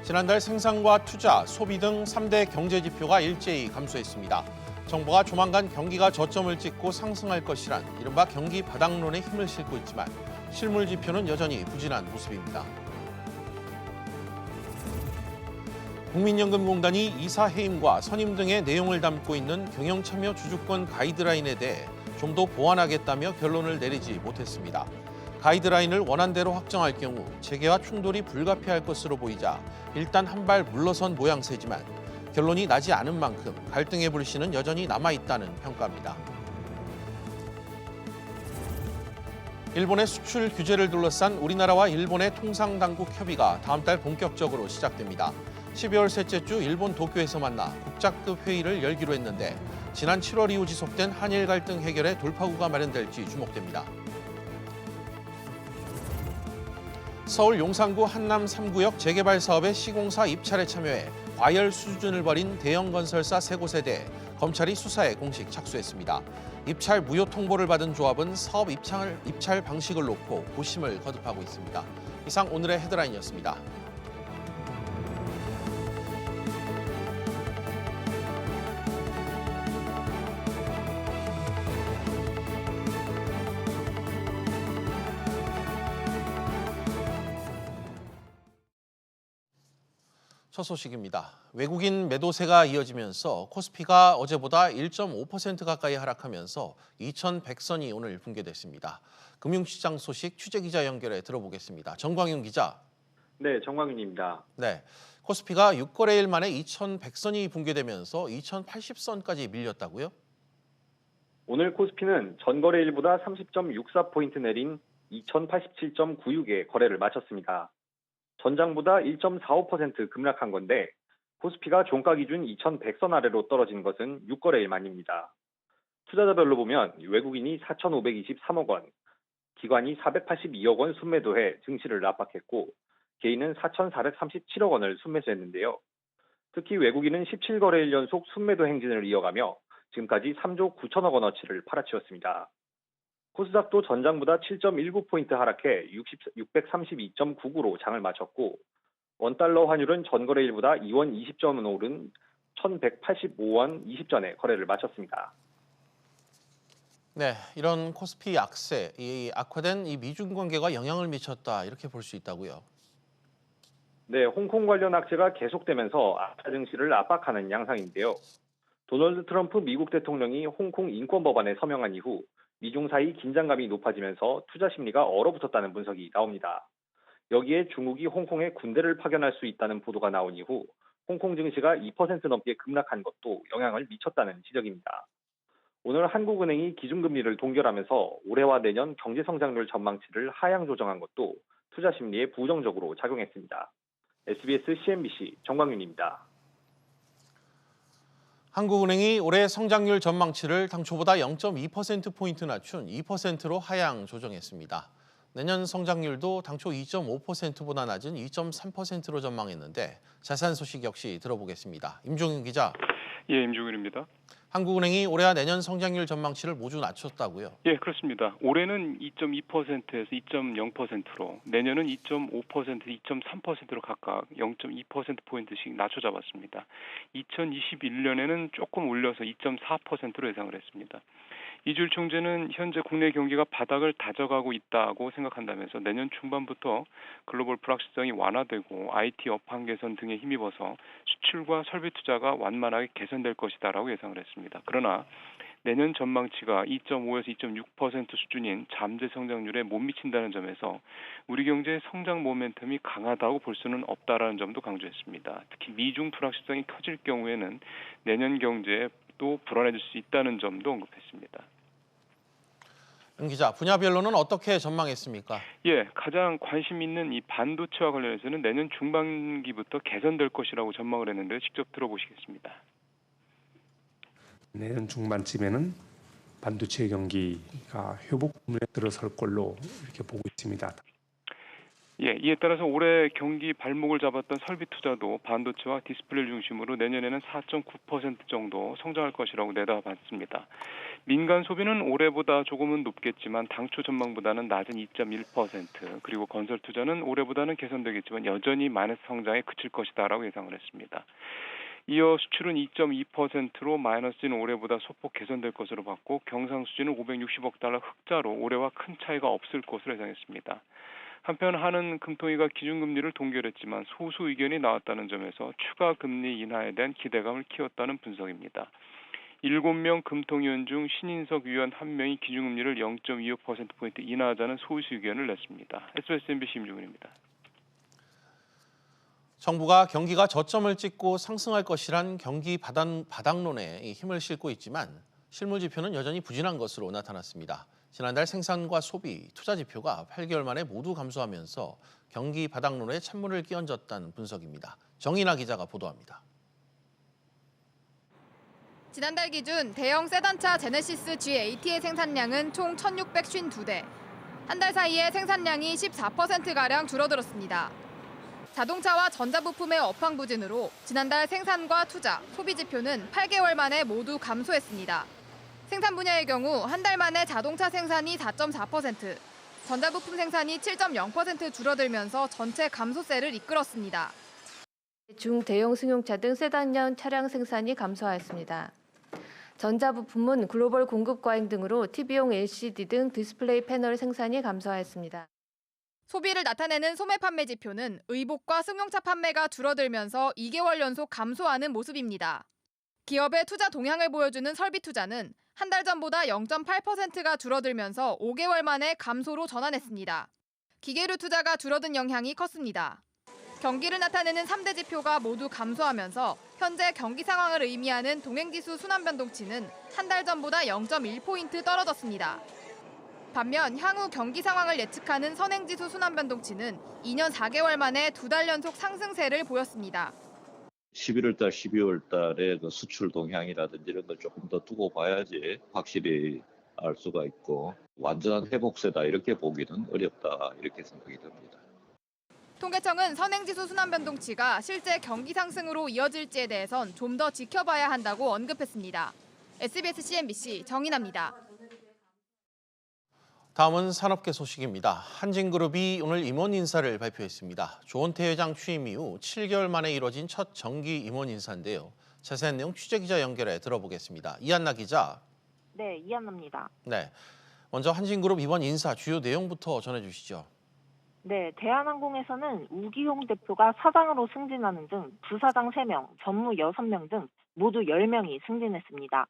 지난달 생산과 투자, 소비 등 3대 경제 지표가 일제히 감소했습니다. 정부가 조만간 경기가 저점을 찍고 상승할 것이란 이른바 경기 바닥론에 힘을 싣고 있지만 실물 지표는 여전히 부진한 모습입니다. 국민연금공단이 이사 해임과 선임 등의 내용을 담고 있는 경영참여 주주권 가이드라인에 대해 좀 더 보완하겠다며 결론을 내리지 못했습니다. 가이드라인을 원안대로 확정할 경우 재계와 충돌이 불가피할 것으로 보이자 일단 한 발 물러선 모양새지만 결론이 나지 않은 만큼 갈등의 불씨는 여전히 남아있다는 평가입니다. 일본의 수출 규제를 둘러싼 우리나라와 일본의 통상당국 협의가 다음 달 본격적으로 시작됩니다. 12월 셋째 주 일본 도쿄에서 만나 국장급 회의를 열기로 했는데 지난 7월 이후 지속된 한일 갈등 해결에 돌파구가 마련될지 주목됩니다. 서울 용산구 한남 3구역 재개발 사업의 시공사 입찰에 참여해 과열 수준을 벌인 대형 건설사 3곳에 대해 검찰이 수사에 공식 착수했습니다. 입찰 무효 통보를 받은 조합은 사업 입찰 방식을 놓고 고심을 거듭하고 있습니다. 이상 오늘의 헤드라인이었습니다. 첫 소식입니다. 외국인 매도세가 이어지면서 코스피가 어제보다 1.5% 가까이 하락하면서 2100선이 오늘 붕괴됐습니다. 금융시장 소식 취재기자 연결해 들어보겠습니다. 정광윤 기자. 네, 정광윤입니다. 네, 코스피가 6거래일 만에 2100선이 붕괴되면서 2080선까지 밀렸다고요? 오늘 코스피는 전거래일보다 30.64포인트 내린 2087.96에 거래를 마쳤습니다. 전장보다 1.45% 급락한 건데 코스피가 종가 기준 2100선 아래로 떨어진 것은 6거래일 만입니다. 투자자별로 보면 외국인이 4,523억 원, 기관이 482억 원 순매도해 증시를 압박했고 개인은 4,437억 원을 순매수했는데요. 특히 외국인은 17거래일 연속 순매도 행진을 이어가며 지금까지 3조 9천억 원어치를 팔아치웠습니다. 코스닥도 전장보다 7.19포인트 하락해 632.99로 장을 마쳤고 원달러 환율은 전거래일보다 2원 20점은 오른 1185원 20전에 거래를 마쳤습니다. 네, 이런 코스피 약세, 이 악화된 이 미중 관계가 영향을 미쳤다 이렇게 볼 수 있다고요? 네, 홍콩 관련 악재가 계속되면서 아시아 증시를 압박하는 양상인데요. 도널드 트럼프 미국 대통령이 홍콩 인권법안에 서명한 이후 미중 사이 긴장감이 높아지면서 투자 심리가 얼어붙었다는 분석이 나옵니다. 여기에 중국이 홍콩에 군대를 파견할 수 있다는 보도가 나온 이후 홍콩 증시가 2% 넘게 급락한 것도 영향을 미쳤다는 지적입니다. 오늘 한국은행이 기준금리를 동결하면서 올해와 내년 경제성장률 전망치를 하향 조정한 것도 투자 심리에 부정적으로 작용했습니다. SBS CNBC 정광윤입니다. 한국은행이 올해 성장률 전망치를 당초보다 0.2%포인트 낮춘 2%로 하향 조정했습니다. 내년 성장률도 당초 2.5%보다 낮은 2.3%로 전망했는데 자세한 소식 역시 들어보겠습니다. 임종윤 기자. 예, 임종윤입니다. 한국은행이 올해와 내년 성장률 전망치를 모두 낮췄다고요? 예, 그렇습니다. 올해는 2.2%에서 2.0%로, 내년은 2.5%, 2.3%로 각각 0.2%포인트씩 낮춰 잡았습니다. 2021년에는 조금 올려서 2.4%로 예상을 했습니다. 이주일 총재는 현재 국내 경기가 바닥을 다져가고 있다고 생각한다면서 내년 중반부터 글로벌 불확실성이 완화되고 IT 업황 개선 등에 힘입어서 수출과 설비 투자가 완만하게 개선될 것이다라고 예상을 했습니다. 그러나 내년 전망치가 2.5에서 2.6% 수준인 잠재 성장률에 못 미친다는 점에서 우리 경제의 성장 모멘텀이 강하다고 볼 수는 없다라는 점도 강조했습니다. 특히 미중 불확실성이 커질 경우에는 내년 경제에 또 불안해질 수 있다는 점도 언급했습니다. 임 기자, 분야별로는 어떻게 전망했습니까? 예, 가장 관심 있는 이 반도체와 관련해서는 내년 중반기부터 개선될 것이라고 전망을 했는데 직접 들어보시겠습니다. 내년 중반쯤에는 반도체 경기가 회복 국면에 들어설 걸로 이렇게 보고 있습니다. 예, 이에 따라서 올해 경기 발목을 잡았던 설비 투자도 반도체와 디스플레이를 중심으로 내년에는 4.9% 정도 성장할 것이라고 내다봤습니다. 민간 소비는 올해보다 조금은 높겠지만 당초 전망보다는 낮은 2.1%, 그리고 건설 투자는 올해보다는 개선되겠지만 여전히 마이너스 성장에 그칠 것이다라고 예상을 했습니다. 이어 수출은 2.2%로 마이너스인 올해보다 소폭 개선될 것으로 봤고, 경상수지는 560억 달러 흑자로 올해와 큰 차이가 없을 것으로 예상했습니다. 한편 한은 금통위가 기준금리를 동결했지만 소수 의견이 나왔다는 점에서 추가 금리 인하에 대한 기대감을 키웠다는 분석입니다. 7명 금통위원 중 신인석 위원 1명이 기준금리를 0.25%포인트 인하하자는 소수 의견을 냈습니다. SBS MBC 임종훈입니다. 정부가 경기가 저점을 찍고 상승할 것이란 경기 바닥론에 힘을 싣고 있지만 실물 지표는 여전히 부진한 것으로 나타났습니다. 지난달 생산과 소비, 투자 지표가 8개월 만에 모두 감소하면서 경기 바닥론에 찬물을 끼얹었다는 분석입니다. 정인아 기자가 보도합니다. 지난달 기준 대형 세단차 제네시스 G80의 생산량은 총 1,652대. 한 달 사이에 생산량이 14%가량 줄어들었습니다. 자동차와 전자부품의 업황 부진으로 지난달 생산과 투자, 소비 지표는 8개월 만에 모두 감소했습니다. 생산 분야의 경우 한 달 만에 자동차 생산이 4.4%, 전자부품 생산이 7.0% 줄어들면서 전체 감소세를 이끌었습니다. 중대형 승용차 등 세단형 차량 생산이 감소하였습니다. 전자부품은 글로벌 공급 과잉 등으로 TV용 LCD 등 디스플레이 패널 생산이 감소하였습니다. 소비를 나타내는 소매 판매 지표는 의복과 승용차 판매가 줄어들면서 2개월 연속 감소하는 모습입니다. 기업의 투자 동향을 보여주는 설비 투자는 한 달 전보다 0.8%가 줄어들면서 5개월 만에 감소로 전환했습니다. 기계류 투자가 줄어든 영향이 컸습니다. 경기를 나타내는 3대 지표가 모두 감소하면서 현재 경기 상황을 의미하는 동행지수 순환변동치는 한 달 전보다 0.1포인트 떨어졌습니다. 반면 향후 경기 상황을 예측하는 선행지수 순환변동치는 2년 4개월 만에 2달 연속 상승세를 보였습니다. 11월 달, 12월 달에 그 수출 동향이라든지 이런 걸 조금 더 두고 봐야지 확실히 알 수가 있고 완전한 회복세다 이렇게 보기는 어렵다 이렇게 생각이 듭니다. 통계청은 선행지수 순환변동치가 실제 경기 상승으로 이어질지에 대해선 좀 더 지켜봐야 한다고 언급했습니다. SBS CNBC 정인아입니다. 다음은 산업계 소식입니다. 한진그룹이 오늘 임원 인사를 발표했습니다. 조원태 회장 취임 이후 7개월 만에 이뤄진 첫 정기 임원 인사인데요. 자세한 내용 취재기자 연결해 들어보겠습니다. 이한나 기자. 네, 이한나입니다. 네, 먼저 한진그룹 이번 인사 주요 내용부터 전해주시죠. 네, 대한항공에서는 우기용 대표가 사장으로 승진하는 등 부사장 3명, 전무 6명 등 모두 10명이 승진했습니다.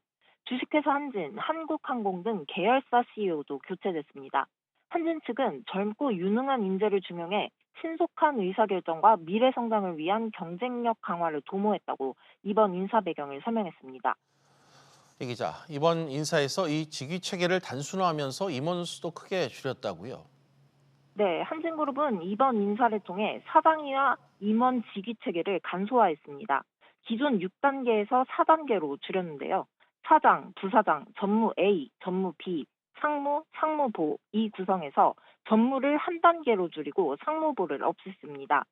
주식회사 한진, 한국항공 등 계열사 CEO도 교체됐습니다. 한진 측은 젊고 유능한 인재를 중용해 신속한 의사결정과 미래 성장을 위한 경쟁력 강화를 도모했다고 이번 인사 배경을 설명했습니다. 이 기자, 이번 인사에서 이 직위 체계를 단순화하면서 임원 수도 크게 줄였다고요? 네, 한진그룹은 이번 인사를 통해 사장이와 임원 직위 체계를 간소화했습니다. 기존 6단계에서 4단계로 줄였는데요. 사장, 부사장, 전무 A, 전무 B, 상무, 상무보 이 구성에서 전무를 한 단계로 줄이고 상무보를 없앴습니다.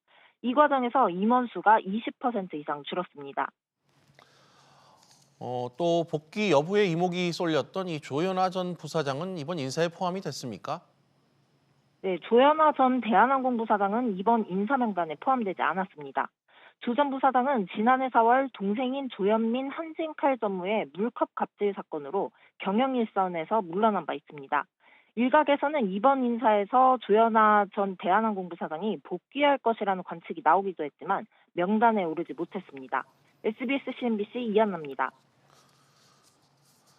이 과정에서 임원 수가 20% 이상 줄었습니다. 또 복귀 여부에 이목이 쏠렸던 이 조현아 전 부사장은 이번 인사에 포함이 됐습니까? 네, 조현아 전 대한항공 부사장은 이번 인사 명단에 포함되지 않았습니다. 조 전 부사장은 지난해 4월 동생인 조현민 한진칼 전무의 물컵 갑질 사건으로 경영일선에서 물러난 바 있습니다. 일각에서는 이번 인사에서 조현아 전 대한항공 부사장이 복귀할 것이라는 관측이 나오기도 했지만 명단에 오르지 못했습니다. SBS CNBC 이한나입니다.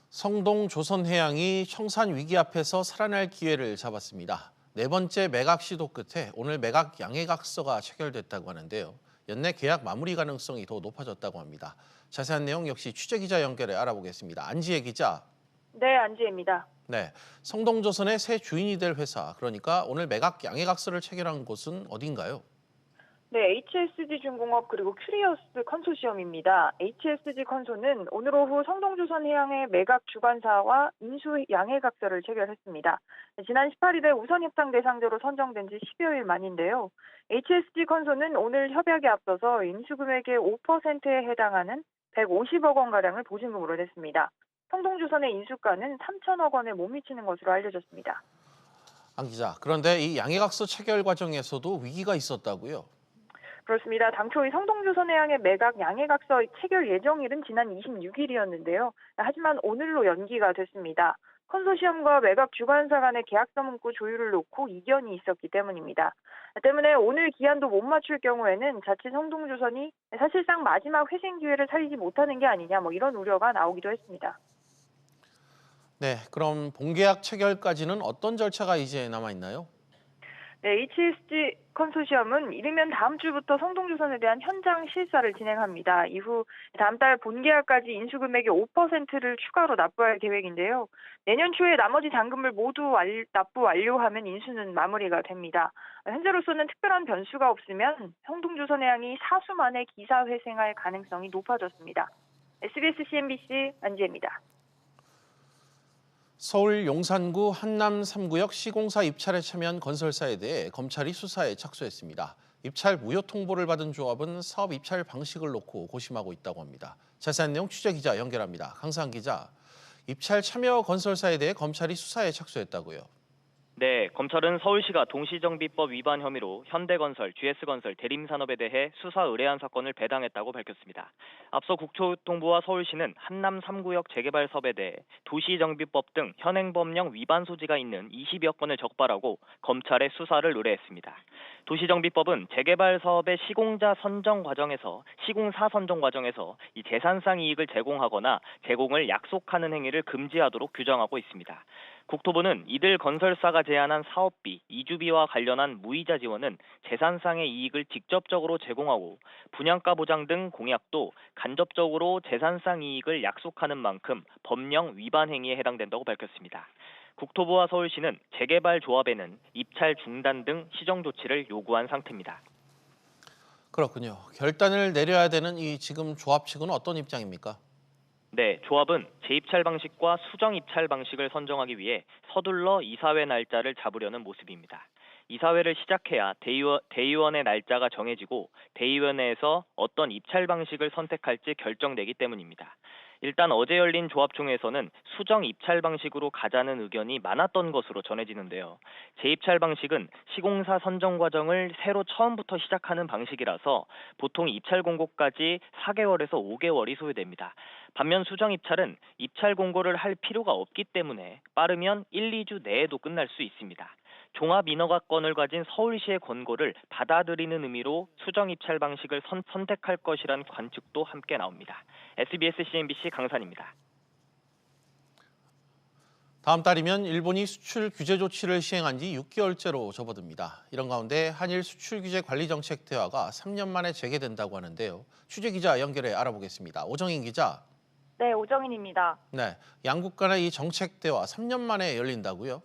성동 조선해양이 청산 위기 앞에서 살아날 기회를 잡았습니다. 네 번째 매각 시도 끝에 오늘 매각 양해각서가 체결됐다고 하는데요. 연내 계약 마무리 가능성이 더 높아졌다고 합니다. 자세한 내용 역시 취재기자 연결해 알아보겠습니다. 안지혜 기자. 네, 안지혜입니다. 네, 성동조선의 새 주인이 될 회사, 그러니까 오늘 매각 양해각서를 체결한 곳은 어딘가요? 네, HSG중공업 그리고 큐리어스 컨소시엄입니다. HSG 컨소는 오늘 오후 성동주선 해양의 매각 주관사와 인수 양해각서를 체결했습니다. 지난 18일에 우선 협상 대상자로 선정된 지 10여일 만인데요. HSG 컨소는 오늘 협약에 앞서서 인수 금액의 5%에 해당하는 150억 원가량을 보증금으로 냈습니다. 성동주선의 인수가는 3천억 원에 못 미치는 것으로 알려졌습니다. 안 기자, 그런데 이 양해각서 체결 과정에서도 위기가 있었다고요? 그렇습니다. 당초 이 성동주선해양의 매각 양해각서 체결 예정일은 지난 26일이었는데요. 하지만 오늘로 연기가 됐습니다. 컨소시엄과 매각 주관사 간의 계약서 문구 조율을 놓고 이견이 있었기 때문입니다. 때문에 오늘 기한도 못 맞출 경우에는 자칫 성동주선이 사실상 마지막 회생 기회를 살리지 못하는 게 아니냐 이런 우려가 나오기도 했습니다. 네, 그럼 본계약 체결까지는 어떤 절차가 이제 남아 있나요? 네, HSG 컨소시엄은 이르면 다음 주부터 성동주선에 대한 현장 실사를 진행합니다. 이후 다음 달 본계약까지 인수금액의 5%를 추가로 납부할 계획인데요. 내년 초에 나머지 잔금을 모두 납부 완료하면 인수는 마무리가 됩니다. 현재로서는 특별한 변수가 없으면 성동주선해양이 사수 만에 기사 회생할 가능성이 높아졌습니다. SBS CNBC 안지혜입니다. 서울 용산구 한남 3구역 시공사 입찰에 참여한 건설사에 대해 검찰이 수사에 착수했습니다. 입찰 무효 통보를 받은 조합은 사업 입찰 방식을 놓고 고심하고 있다고 합니다. 자세한 내용 취재기자 연결합니다. 강상 기자, 입찰 참여 건설사에 대해 검찰이 수사에 착수했다고요? 네, 검찰은 서울시가 동시정비법 위반 혐의로 현대건설, GS건설, 대림산업에 대해 수사 의뢰한 사건을 배당했다고 밝혔습니다. 앞서 국토교통부와 서울시는 한남 3구역 재개발 사업에 대해 도시정비법 등 현행법령 위반 소지가 있는 20여 건을 적발하고 검찰에 수사를 의뢰했습니다. 도시정비법은 재개발 사업의 시공사 선정 과정에서 이 재산상 이익을 제공하거나 제공을 약속하는 행위를 금지하도록 규정하고 있습니다. 국토부는 이들 건설사가 제안한 사업비, 이주비와 관련한 무이자 지원은 재산상의 이익을 직접적으로 제공하고 분양가 보장 등 공약도 간접적으로 재산상 이익을 약속하는 만큼 법령 위반 행위에 해당된다고 밝혔습니다. 국토부와 서울시는 재개발 조합에는 입찰 중단 등 시정 조치를 요구한 상태입니다. 그렇군요. 결단을 내려야 되는 이 지금 조합 측은 어떤 입장입니까? 네, 조합은 재입찰 방식과 수정 입찰 방식을 선정하기 위해 서둘러 이사회 날짜를 잡으려는 모습입니다. 이사회를 시작해야 대의원의 날짜가 정해지고 대의원회에서 어떤 입찰 방식을 선택할지 결정되기 때문입니다. 일단 어제 열린 조합총회에서는 수정 입찰 방식으로 가자는 의견이 많았던 것으로 전해지는데요. 재입찰 방식은 시공사 선정 과정을 새로 처음부터 시작하는 방식이라서 보통 입찰 공고까지 4개월에서 5개월이 소요됩니다. 반면 수정 입찰은 입찰 공고를 할 필요가 없기 때문에 빠르면 1, 2주 내에도 끝날 수 있습니다. 종합 인허가권을 가진 서울시의 권고를 받아들이는 의미로 수정 입찰 방식을 선택할 것이란 관측도 함께 나옵니다. SBS CNBC 강산입니다. 다음 달이면 일본이 수출 규제 조치를 시행한 지 6개월째로 접어듭니다. 이런 가운데 한일 수출 규제 관리 정책 대화가 3년 만에 재개된다고 하는데요. 취재 기자 연결해 알아보겠습니다. 오정인 기자. 네, 오정인입니다. 네, 양국 간의 이 정책 대화 3년 만에 열린다고요?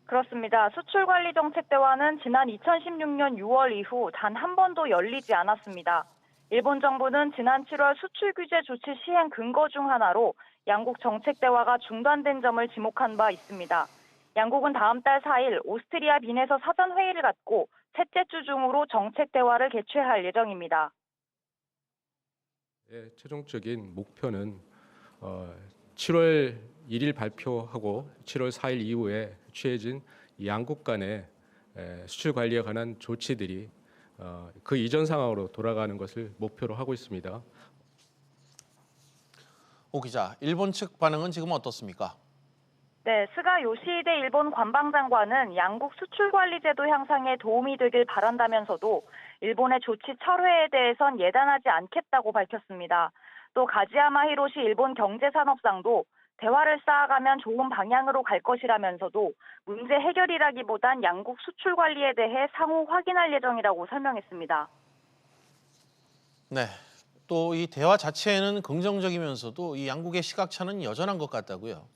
그렇습니다. 수출관리정책대화는 지난 2016년 6월 이후 단 한 번도 열리지 않았습니다. 일본 정부는 지난 7월 수출규제 조치 시행 근거 중 하나로 양국 정책대화가 중단된 점을 지목한 바 있습니다. 양국은 다음 달 4일 오스트리아 빈에서 사전회의를 갖고 셋째 주 중으로 정책대화를 개최할 예정입니다. 네, 최종적인 목표는 7월 1일 발표하고 7월 4일 이후에 취해진 양국 간의 수출 관리에 관한 조치들이 그 이전 상황으로 돌아가는 것을 목표로 하고 있습니다. 오 기자, 일본 측 반응은 지금 어떻습니까? 네, 스가 요시히데 일본 관방장관은 양국 수출관리제도 향상에 도움이 되길 바란다면서도 일본의 조치 철회에 대해선 예단하지 않겠다고 밝혔습니다. 또 가지야마 히로시 일본 경제산업상도 대화를 쌓아가면 좋은 방향으로 갈 것이라면서도 문제 해결이라기보단 양국 수출 관리에 대해 상호 확인할 예정이라고 설명했습니다. 네, 또 이 대화 자체에는 긍정적이면서도 이 양국의 시각차는 여전한 것 같다고요?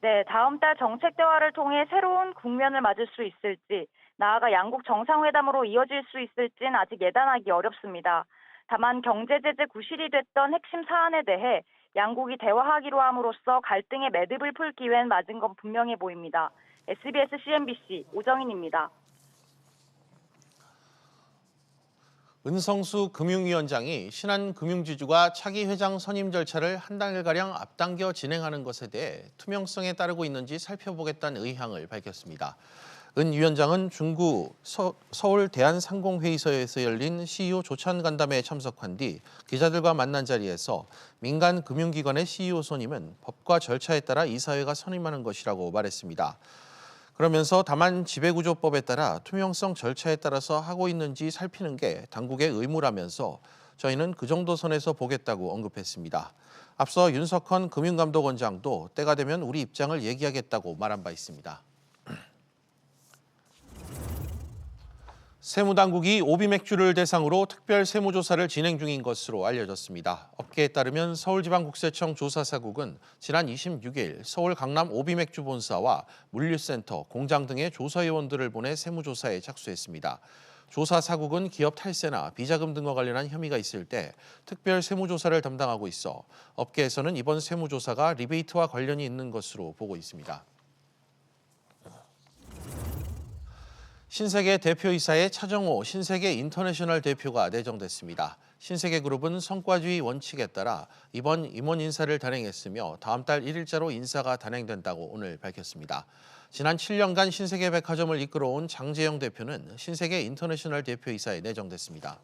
네, 다음 달 정책 대화를 통해 새로운 국면을 맞을 수 있을지 나아가 양국 정상회담으로 이어질 수 있을진 아직 예단하기 어렵습니다. 다만 경제 제재 구실이 됐던 핵심 사안에 대해 양국이 대화하기로 함으로써 갈등의 매듭을 풀 기회는 맞은 건 분명해 보입니다. SBS CNBC 오정인입니다. 은성수 금융위원장이 신한금융지주가 차기 회장 선임 절차를 한 달가량 앞당겨 진행하는 것에 대해 투명성에 따르고 있는지 살펴보겠다는 의향을 밝혔습니다. 은 위원장은 중구 서울 대한상공회의소에서 열린 CEO 조찬 간담회에 참석한 뒤 기자들과 만난 자리에서 민간 금융기관의 CEO 선임은 법과 절차에 따라 이사회가 선임하는 것이라고 말했습니다. 그러면서 다만 지배구조법에 따라 투명성 절차에 따라서 하고 있는지 살피는 게 당국의 의무라면서 저희는 그 정도 선에서 보겠다고 언급했습니다. 앞서 윤석헌 금융감독원장도 때가 되면 우리 입장을 얘기하겠다고 말한 바 있습니다. 세무당국이 오비맥주를 대상으로 특별 세무조사를 진행 중인 것으로 알려졌습니다. 업계에 따르면 서울지방국세청 조사사국은 지난 26일 서울 강남 오비맥주 본사와 물류센터, 공장 등의 조사요원들을 보내 세무조사에 착수했습니다. 조사사국은 기업 탈세나 비자금 등과 관련한 혐의가 있을 때 특별 세무조사를 담당하고 있어 업계에서는 이번 세무조사가 리베이트와 관련이 있는 것으로 보고 있습니다. 신세계 대표이사에 차정호 신세계 인터내셔널 대표가 내정됐습니다. 신세계그룹은 성과주의 원칙에 따라 이번 임원 인사를 단행했으며 다음 달 1일자로 인사가 단행된다고 오늘 밝혔습니다. 지난 7년간 신세계백화점을 이끌어온 장재영 대표는 신세계 인터내셔널 대표이사에 내정됐습니다.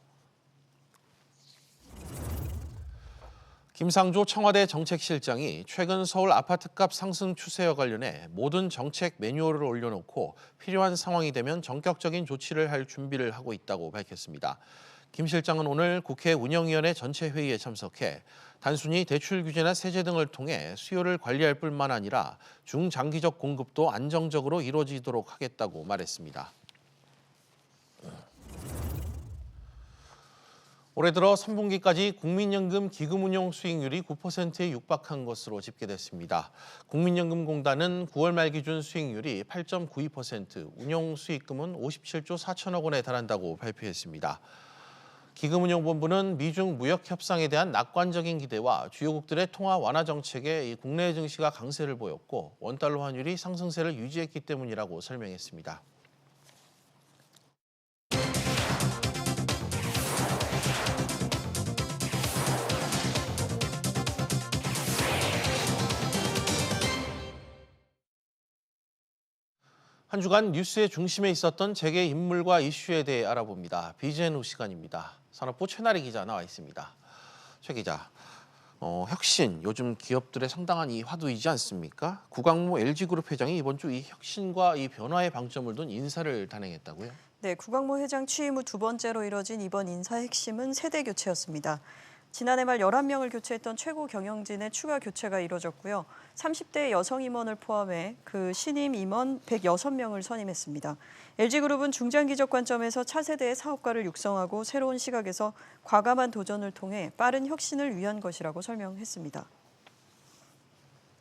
김상조 청와대 정책실장이 최근 서울 아파트값 상승 추세와 관련해 모든 정책 매뉴얼을 올려놓고 필요한 상황이 되면 전격적인 조치를 할 준비를 하고 있다고 밝혔습니다. 김 실장은 오늘 국회 운영위원회 전체 회의에 참석해 단순히 대출 규제나 세제 등을 통해 수요를 관리할 뿐만 아니라 중장기적 공급도 안정적으로 이루어지도록 하겠다고 말했습니다. 올해 들어 3분기까지 국민연금 기금운용 수익률이 9%에 육박한 것으로 집계됐습니다. 국민연금공단은 9월 말 기준 수익률이 8.92%, 운용 수익금은 57조 4천억 원에 달한다고 발표했습니다. 기금운용본부는 미중 무역 협상에 대한 낙관적인 기대와 주요국들의 통화 완화 정책에 국내 증시가 강세를 보였고 원달러 환율이 상승세를 유지했기 때문이라고 설명했습니다. 한 주간 뉴스의 중심에 있었던 재계 인물과 이슈에 대해 알아봅니다. BGN 후 시간입니다. 산업부 최나리 기자 나와 있습니다. 최 기자, 혁신 요즘 기업들의 상당한 이 화두이지 않습니까? 구광모 LG그룹 회장이 이번 주 이 혁신과 이 변화에 방점을 둔 인사를 단행했다고요? 네, 구광모 회장 취임 후 두 번째로 이뤄진 이번 인사 핵심은 세대 교체였습니다. 지난해 말 11명을 교체했던 최고 경영진의 추가 교체가 이뤄졌고요. 30대 여성 임원을 포함해 그 신임 임원 106명을 선임했습니다. LG그룹은 중장기적 관점에서 차세대의 사업가를 육성하고 새로운 시각에서 과감한 도전을 통해 빠른 혁신을 위한 것이라고 설명했습니다.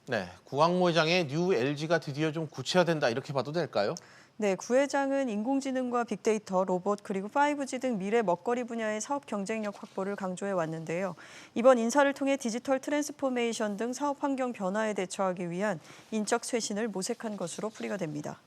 네, 구광모 회장의 뉴 LG가 드디어 좀 구체화된다 이렇게 봐도 될까요? 네, 구 회장은 인공지능과 빅데이터, 로봇, 그리고 5G 등 미래 먹거리 분야의 사업 경쟁력 확보를 강조해 왔는데요. 이번 인사를 통해 디지털 트랜스포메이션 등 사업 환경 변화에 대처하기 위한 인적 쇄신을 모색한 것으로 풀이가 됩니다.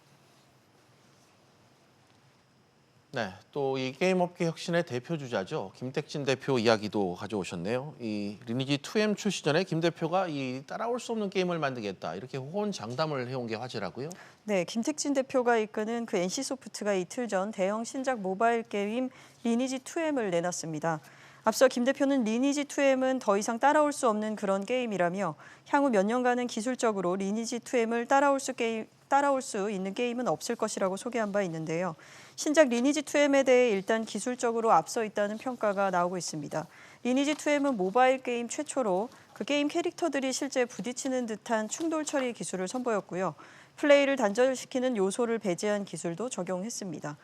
네, 또 이 게임업계 혁신의 대표 주자죠. 김택진 대표 이야기도 가져오셨네요. 이 리니지 2M 출시 전에 김 대표가 이 따라올 수 없는 게임을 만들겠다 이렇게 호언장담을 해온 게 화제라고요? 네, 김택진 대표가 이끄는 그 NC소프트가 이틀 전 대형 신작 모바일 게임 리니지 2M을 내놨습니다. 앞서 김 대표는 리니지 2M은 더 이상 따라올 수 없는 그런 게임이라며 향후 몇 년간은 기술적으로 리니지 2M을 따라올 수 있는 게임은 없을 것이라고 소개한 바 있는데요. 신작 리니지 2M에 대해 일단 기술적으로 앞서 있다는 평가가 나오고 있습니다. 리니지 2M은 모바일 게임 최초로 그 게임 캐릭터들이 실제 부딪히는 듯한 충돌 처리 기술을 선보였고요. 플레이를 단절시키는 요소를 배제한 기술도 적용했습니다.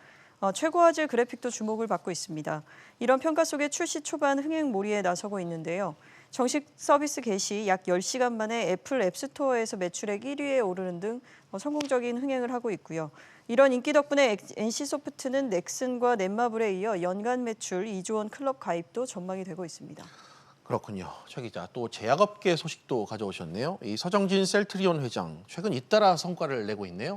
최고 화질 그래픽도 주목을 받고 있습니다. 이런 평가 속에 출시 초반 흥행몰이에 나서고 있는데요. 정식 서비스 개시 약 10시간 만에 애플 앱스토어에서 매출액 1위에 오르는 등 성공적인 흥행을 하고 있고요. 이런 인기 덕분에 NC소프트는 넥슨과 넷마블에 이어 연간 매출 2조 원 클럽 가입도 전망이 되고 있습니다. 그렇군요. 최 기자, 또 제약업계 소식도 가져오셨네요. 이 서정진 셀트리온 회장 최근 잇따라 성과를 내고 있네요.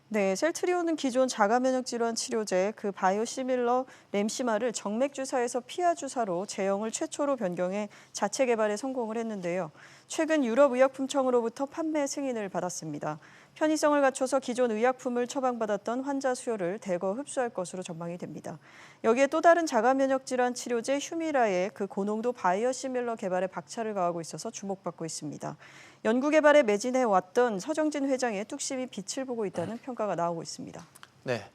네, 셀트리온은 기존 자가면역 질환 치료제 그 바이오시밀러 램시마를 정맥 주사에서 피하 주사로 제형을 최초로 변경해 자체 개발에 성공을 했는데요. 최근 유럽의약품청으로부터 판매 승인을 받았습니다. 편의성을 갖춰서 기존 의약품을 처방받았던 환자 수요를 대거 흡수할 것으로 전망이 됩니다. 여기에 또 다른 자가면역 질환 치료제 휴미라의 그 고농도 바이오시밀러 개발에 박차를 가하고 있어서 주목받고 있습니다. 연구 개발에 매진해 왔던 서정진 회장의 뚝심이 빛을 보고 있다는 평가가 나오고 있습니다. 네,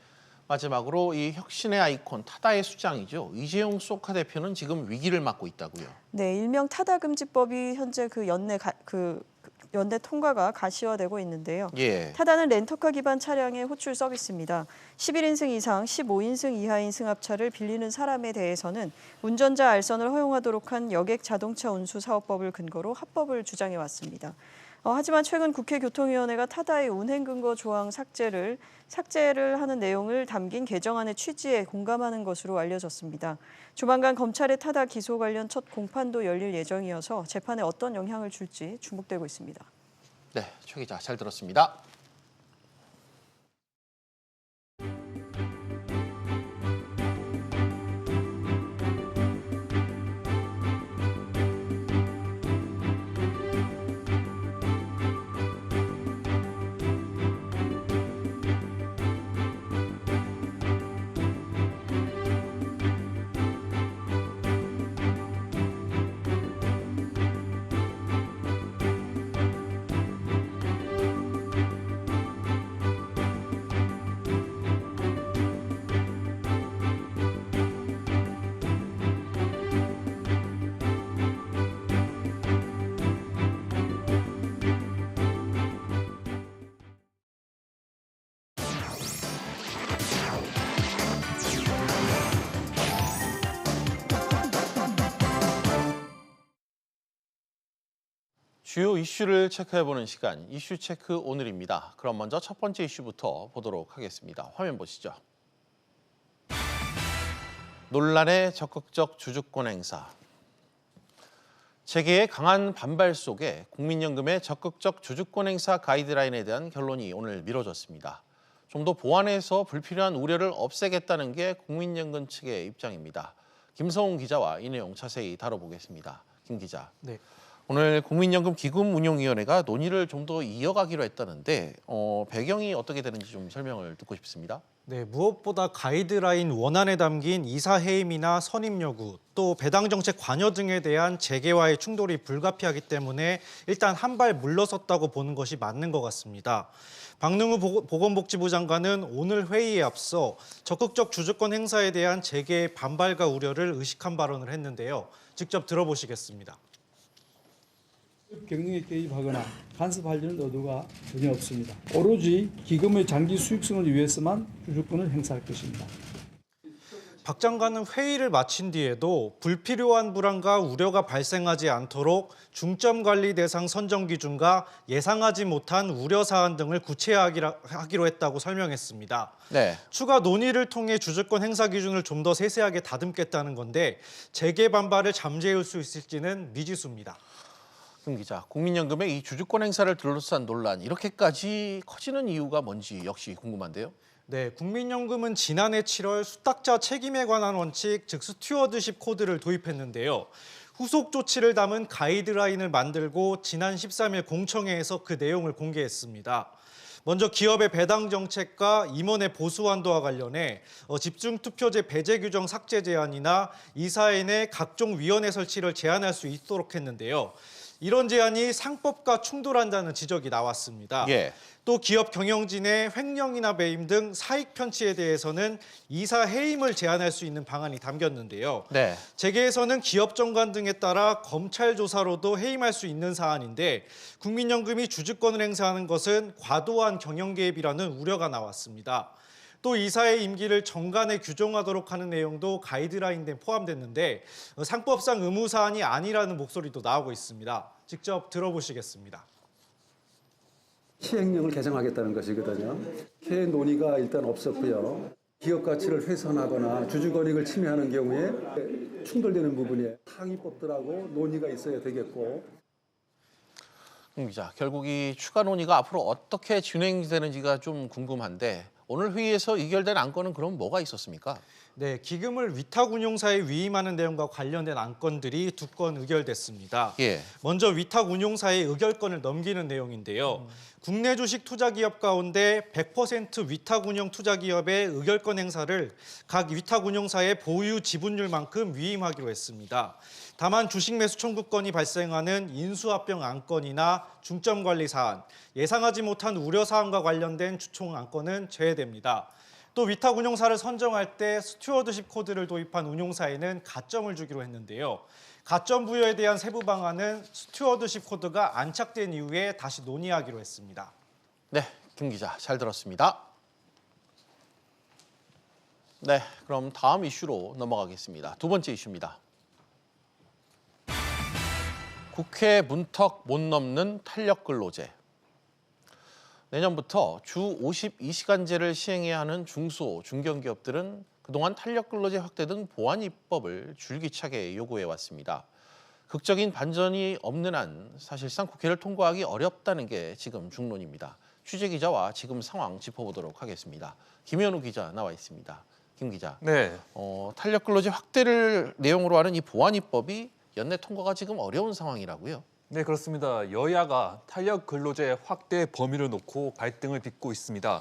마지막으로 이 혁신의 아이콘 타다의 수장이죠. 이재용 소카 대표는 지금 위기를 맞고 있다고요. 네, 일명 타다금지법이 현재 연내 통과가 가시화되고 있는데요. 예. 타다는 렌터카 기반 차량의 호출 서비스입니다. 11인승 이상 15인승 이하인 승합차를 빌리는 사람에 대해서는 운전자 알선을 허용하도록 한 여객 자동차 운수 사업법을 근거로 합법을 주장해 왔습니다. 하지만 최근 국회 교통위원회가 타다의 운행 근거 조항 삭제를 하는 내용을 담긴 개정안의 취지에 공감하는 것으로 알려졌습니다. 조만간 검찰의 타다 기소 관련 첫 공판도 열릴 예정이어서 재판에 어떤 영향을 줄지 주목되고 있습니다. 네, 최 기자 잘 들었습니다. 주요 이슈를 체크해보는 시간, 이슈 체크 오늘입니다. 그럼 먼저 첫 번째 이슈부터 보도록 하겠습니다. 화면 보시죠. 논란의 적극적 주주권 행사. 재계의 강한 반발 속에 국민연금의 적극적 주주권 행사 가이드라인에 대한 결론이 오늘 미뤄졌습니다. 좀 더 보완해서 불필요한 우려를 없애겠다는 게 국민연금 측의 입장입니다. 김성훈 기자와 이 내용 자세히 다뤄보겠습니다. 김 기자. 네. 오늘 국민연금 기금운용위원회가 논의를 좀 더 이어가기로 했다는데 배경이 어떻게 되는지 좀 설명을 듣고 싶습니다. 네, 무엇보다 가이드라인 원안에 담긴 이사 해임이나 선임 요구, 또 배당 정책 관여 등에 대한 재계와의 충돌이 불가피하기 때문에 일단 한 발 물러섰다고 보는 것이 맞는 것 같습니다. 박능우 보건복지부 장관은 오늘 회의에 앞서 적극적 주주권 행사에 대한 재계의 반발과 우려를 의식한 발언을 했는데요. 직접 들어보시겠습니다. 경영에 개입하거나 간섭하려는 의도가 전혀 없습니다. 오로지 기금의 장기 수익성을 위해서만 주주권을 행사할 것입니다. 박 장관은 회의를 마친 뒤에도 불필요한 불안과 우려가 발생하지 않도록 중점 관리 대상 선정 기준과 예상하지 못한 우려 사안 등을 구체화하기로 했다고 설명했습니다. 네. 추가 논의를 통해 주주권 행사 기준을 좀 더 세세하게 다듬겠다는 건데 재계 반발을 잠재울 수 있을지는 미지수입니다. 김 기자, 국민연금의 이 주주권 행사를 둘러싼 논란 이렇게까지 커지는 이유가 뭔지 역시 궁금한데요. 네, 국민연금은 지난해 7월 수탁자 책임에 관한 원칙, 즉 스튜어드십 코드를 도입했는데요. 후속 조치를 담은 가이드라인을 만들고 지난 13일 공청회에서 그 내용을 공개했습니다. 먼저 기업의 배당 정책과 임원의 보수 한도와 관련해 집중투표제 배제 규정 삭제 제한이나 이사회내 각종 위원회 설치를 제한할 수 있도록 했는데요. 이런 제안이 상법과 충돌한다는 지적이 나왔습니다. 예. 또 기업 경영진의 횡령이나 배임 등 사익 편취에 대해서는 이사 해임을 제한할 수 있는 방안이 담겼는데요. 네. 재계에서는 기업 정관 등에 따라 검찰 조사로도 해임할 수 있는 사안인데 국민연금이 주주권을 행사하는 것은 과도한 경영 개입이라는 우려가 나왔습니다. 또 이사의 임기를 정관에 규정하도록 하는 내용도 가이드라인에 포함됐는데 상법상 의무사안이 아니라는 목소리도 나오고 있습니다. 직접 들어보시겠습니다. 시행령을 개정하겠다는 것이거든요. 그 논의가 일단 없었고요. 기업 가치를 훼손하거나 주주 권익을 침해하는 경우에 충돌되는 부분에 상위법들하고 논의가 있어야 되겠고. 기자, 결국 이 추가 논의가 앞으로 어떻게 진행되는지가 좀 궁금한데 오늘 회의에서 의결된 안건은 그럼 뭐가 있었습니까? 네, 기금을 위탁운용사에 위임하는 내용과 관련된 안건들이 2건 의결됐습니다. 예. 먼저 위탁운용사에 의결권을 넘기는 내용인데요. 국내 주식 투자기업 가운데 100% 위탁운용 투자기업의 의결권 행사를 각 위탁운용사의 보유 지분율만큼 위임하기로 했습니다. 다만 주식 매수 청구권이 발생하는 인수합병 안건이나 중점관리 사안, 예상하지 못한 우려 사안과 관련된 추총 안건은 제외됩니다. 또 위탁 운용사를 선정할 때 스튜어드십 코드를 도입한 운용사에는 가점을 주기로 했는데요. 가점 부여에 대한 세부 방안은 스튜어드십 코드가 안착된 이후에 다시 논의하기로 했습니다. 네, 김 기자 잘 들었습니다. 네, 그럼 다음 이슈로 넘어가겠습니다. 두 번째 이슈입니다. 국회 문턱 못 넘는 탄력근로제. 내년부터 주 52시간제를 시행해야 하는 중소, 중견기업들은 그동안 탄력근로제 확대 등 보완 입법을 줄기차게 요구해왔습니다. 극적인 반전이 없는 한 사실상 국회를 통과하기 어렵다는 게 지금 중론입니다. 취재기자와 지금 상황 짚어보도록 하겠습니다. 김현우 기자 나와 있습니다. 김 기자, 네. 탄력근로제 확대를 내용으로 하는 이 보완 입법이 연내 통과가 지금 어려운 상황이라고요? 네, 그렇습니다. 여야가 탄력 근로제 확대 범위를 놓고 갈등을 빚고 있습니다.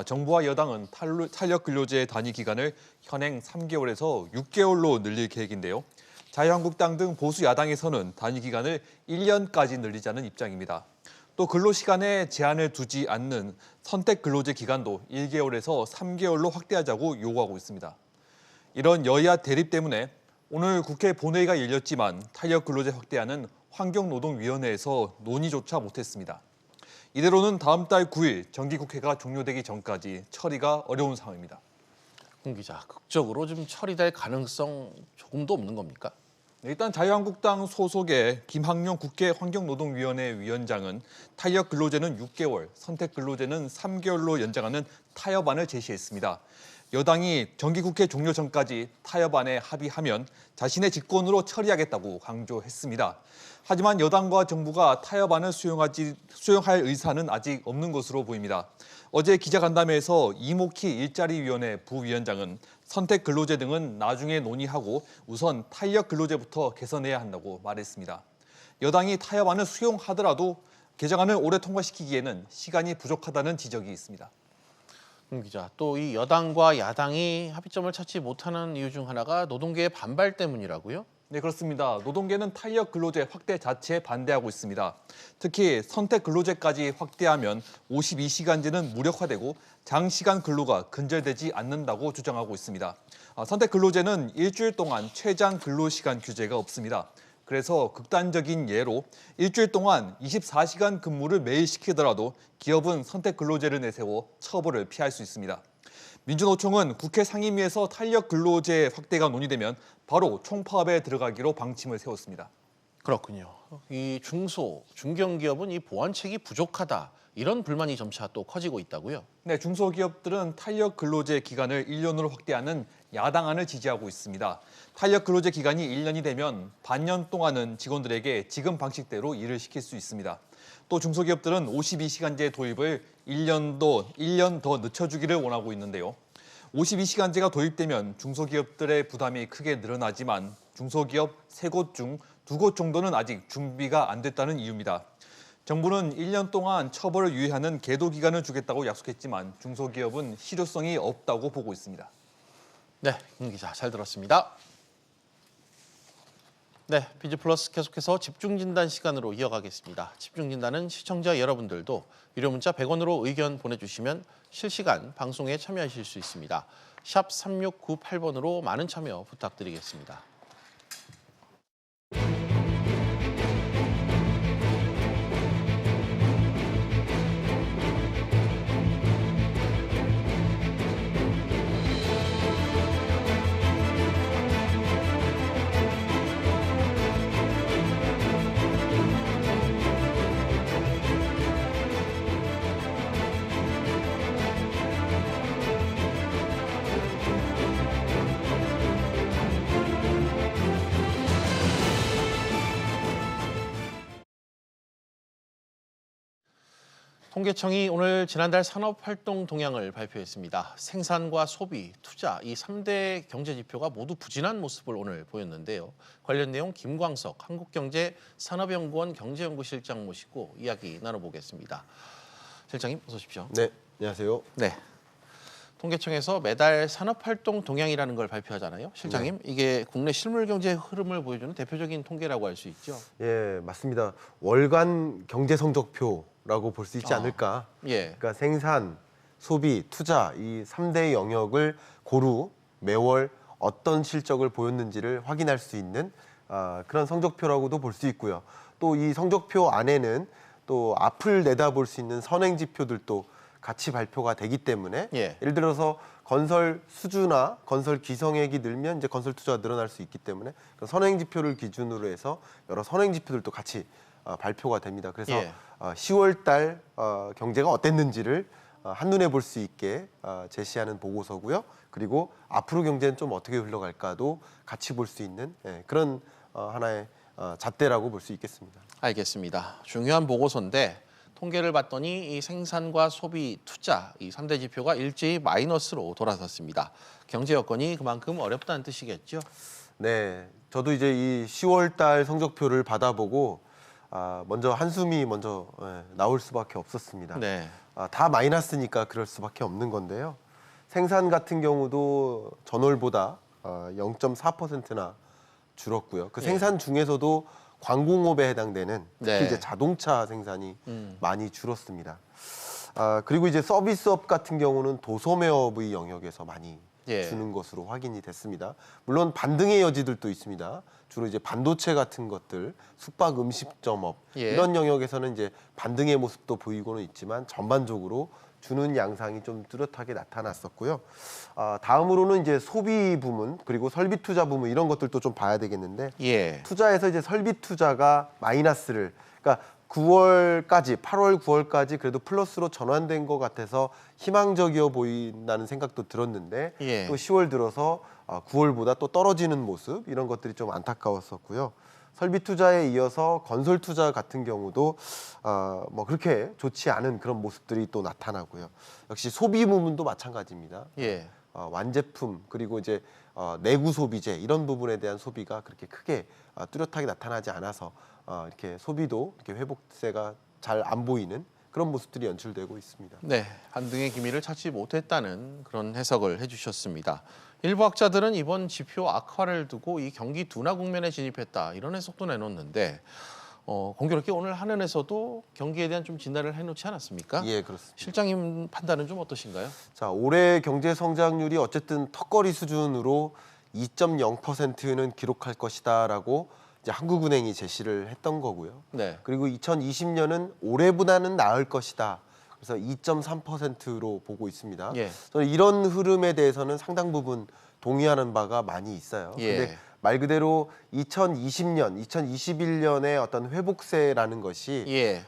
정부와 여당은 탄력 근로제 단위 기간을 현행 3개월에서 6개월로 늘릴 계획인데요. 자유한국당 등 보수 야당에서는 단위 기간을 1년까지 늘리자는 입장입니다. 또 근로시간에 제한을 두지 않는 선택 근로제 기간도 1개월에서 3개월로 확대하자고 요구하고 있습니다. 이런 여야 대립 때문에 오늘 국회 본회의가 열렸지만 탄력 근로제 확대하는 환경노동위원회에서 논의조차 못했습니다. 이대로는 다음 달 9일 정기국회가 종료되기 전까지 처리가 어려운 상황입니다. 홍 기자, 극적으로 좀 처리될 가능성 조금도 없는 겁니까? 일단 자유한국당 소속의 김학용 국회 환경노동위원회 위원장은 탄력 근로제는 6개월, 선택 근로제는 3개월로 연장하는 타협안을 제시했습니다. 여당이 정기국회 종료 전까지 타협안에 합의하면 자신의 직권으로 처리하겠다고 강조했습니다. 하지만 여당과 정부가 타협안을 수용할 의사는 아직 없는 것으로 보입니다. 어제 기자간담회에서 이목희 일자리위원회 부위원장은 선택 근로제 등은 나중에 논의하고 우선 탄력 근로제부터 개선해야 한다고 말했습니다. 여당이 타협안을 수용하더라도 개정안을 올해 통과시키기에는 시간이 부족하다는 지적이 있습니다. 기자, 또 이 여당과 야당이 합의점을 찾지 못하는 이유 중 하나가 노동계의 반발 때문이라고요? 네, 그렇습니다. 노동계는 탄력 근로제 확대 자체에 반대하고 있습니다. 특히 선택 근로제까지 확대하면 52시간제는 무력화되고 장시간 근로가 근절되지 않는다고 주장하고 있습니다. 선택 근로제는 일주일 동안 최장 근로시간 규제가 없습니다. 그래서 극단적인 예로 일주일 동안 24시간 근무를 매일 시키더라도 기업은 선택 근로제를 내세워 처벌을 피할 수 있습니다. 민주노총은 국회 상임위에서 탄력 근로제 확대가 논의되면 바로 총파업에 들어가기로 방침을 세웠습니다. 그렇군요. 이 중소, 중견기업은 이 보완책이 부족하다. 이런 불만이 점차 또 커지고 있다고요? 네, 중소기업들은 탄력 근로제 기간을 1년으로 확대하는 야당안을 지지하고 있습니다. 탄력 근로제 기간이 1년이 되면 반년 동안은 직원들에게 지금 방식대로 일을 시킬 수 있습니다. 또 중소기업들은 52시간제 도입을 1년 더 늦춰주기를 원하고 있는데요. 52시간제가 도입되면 중소기업들의 부담이 크게 늘어나지만 중소기업 3곳 중 2곳 정도는 아직 준비가 안 됐다는 이유입니다. 정부는 1년 동안 처벌을 유예하는 계도 기간을 주겠다고 약속했지만 중소기업은 실효성이 없다고 보고 있습니다. 네, 김 기자 잘 들었습니다. 네, 비즈플러스 계속해서 집중진단 시간으로 이어가겠습니다. 집중진단은 시청자 여러분들도 유료 문자 100원으로 의견 보내주시면 실시간 방송에 참여하실 수 있습니다. 샵 3698번으로 많은 참여 부탁드리겠습니다. 통계청이 오늘 지난달 산업활동 동향을 발표했습니다. 생산과 소비, 투자 이 3대 경제 지표가 모두 부진한 모습을 오늘 보였는데요. 관련 내용 김광석 한국경제산업연구원 경제연구실장 모시고 이야기 나눠보겠습니다. 실장님 어서 오십시오. 네, 안녕하세요. 네. 통계청에서 매달 산업활동 동향이라는 걸 발표하잖아요. 실장님, 네. 이게 국내 실물 경제 흐름을 보여주는 대표적인 통계라고 할 수 있죠. 예, 맞습니다. 월간 경제 성적표라고 볼 수 있지 않을까. 예. 그러니까 생산, 소비, 투자 이 3대 영역을 고루 매월 어떤 실적을 보였는지를 확인할 수 있는 그런 성적표라고도 볼 수 있고요. 또 이 성적표 안에는 또 앞을 내다볼 수 있는 선행 지표들도 같이 발표가 되기 때문에 예를 들어서 건설 수주나 건설 기성액이 늘면 이제 건설 투자가 늘어날 수 있기 때문에 선행 지표를 기준으로 해서 여러 선행 지표들도 같이 발표가 됩니다. 그래서 10월 달 경제가 어땠는지를 한눈에 볼 수 있게 제시하는 보고서고요. 그리고 앞으로 경제는 좀 어떻게 흘러갈까도 같이 볼 수 있는 그런 하나의 잣대라고 볼 수 있겠습니다. 알겠습니다. 중요한 보고서인데 통계를 봤더니 이 생산과 소비, 투자 이 3대 지표가 일제히 마이너스로 돌아섰습니다. 경제 여건이 그만큼 어렵다는 뜻이겠죠? 네, 저도 이제 이 10월 달 성적표를 받아보고 먼저 한숨이 나올 수밖에 없었습니다. 네. 다 마이너스니까 그럴 수밖에 없는 건데요. 생산 같은 경우도 전월보다 0.4%나 줄었고요. 그 생산 중에서도 광공업에 해당되는 특히 이제 자동차 생산이 많이 줄었습니다. 그리고 이제 서비스업 같은 경우는 도소매업의 영역에서 많이 주는 것으로 확인이 됐습니다. 물론 반등의 여지들도 있습니다. 주로 이제 반도체 같은 것들, 숙박 음식점업 이런 영역에서는 이제 반등의 모습도 보이고는 있지만 전반적으로 주는 양상이 좀 뚜렷하게 나타났었고요. 다음으로는 이제 소비 부문 그리고 설비 투자 부문 이런 것들도 좀 봐야 되겠는데 투자에서 이제 설비 투자가 마이너스를 그러니까 9월까지 8월 9월까지 그래도 플러스로 전환된 것 같아서 희망적이어 보인다는 생각도 들었는데 또 10월 들어서 9월보다 또 떨어지는 모습 이런 것들이 좀 안타까웠었고요. 설비 투자에 이어서 건설 투자 같은 경우도 뭐 그렇게 좋지 않은 그런 모습들이 또 나타나고요. 역시 소비 부문도 마찬가지입니다. 완제품 그리고 이제 내구 소비재 이런 부분에 대한 소비가 그렇게 크게 뚜렷하게 나타나지 않아서 이렇게 소비도 이렇게 회복세가 잘 안 보이는 그런 모습들이 연출되고 있습니다. 네, 반등의 기미를 찾지 못했다는 그런 해석을 해주셨습니다. 일부 학자들은 이번 지표 악화를 두고 이 경기 둔화 국면에 진입했다 이런 해석도 내놓는데 공교롭게 오늘 한은에서도 경기에 대한 좀 진단을 해놓지 않았습니까? 예, 그렇습니다. 실장님 판단은 좀 어떠신가요? 자, 올해 경제 성장률이 어쨌든 턱걸이 수준으로 2.0%는 기록할 것이다라고 이제 한국은행이 제시를 했던 거고요. 그리고 2020년은 올해보다는 나을 것이다. 그래서 2.3%로 보고 있습니다. 저는 이런 흐름에 대해서는 상당 부분 동의하는 바가 많이 있어요. 근데 말 그대로 2020년, 2021년의 어떤 회복세라는 것이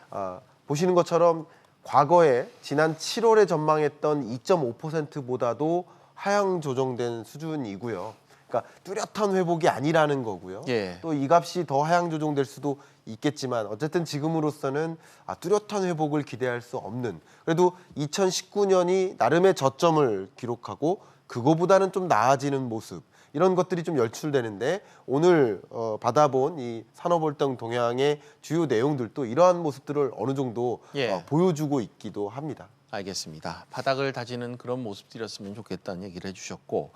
보시는 것처럼 과거에 지난 7월에 전망했던 2.5%보다도 하향 조정된 수준이고요. 그러니까 뚜렷한 회복이 아니라는 거고요. 또 이 값이 더 하향 조정될 수도 있겠지만 어쨌든 지금으로서는 뚜렷한 회복을 기대할 수 없는 그래도 2019년이 나름의 저점을 기록하고 그거보다는 좀 나아지는 모습 이런 것들이 좀 연출되는데 오늘 받아본 이 산업활동 동향의 주요 내용들도 이러한 모습들을 어느 정도 보여주고 있기도 합니다. 알겠습니다. 바닥을 다지는 그런 모습들이었으면 좋겠다는 얘기를 해주셨고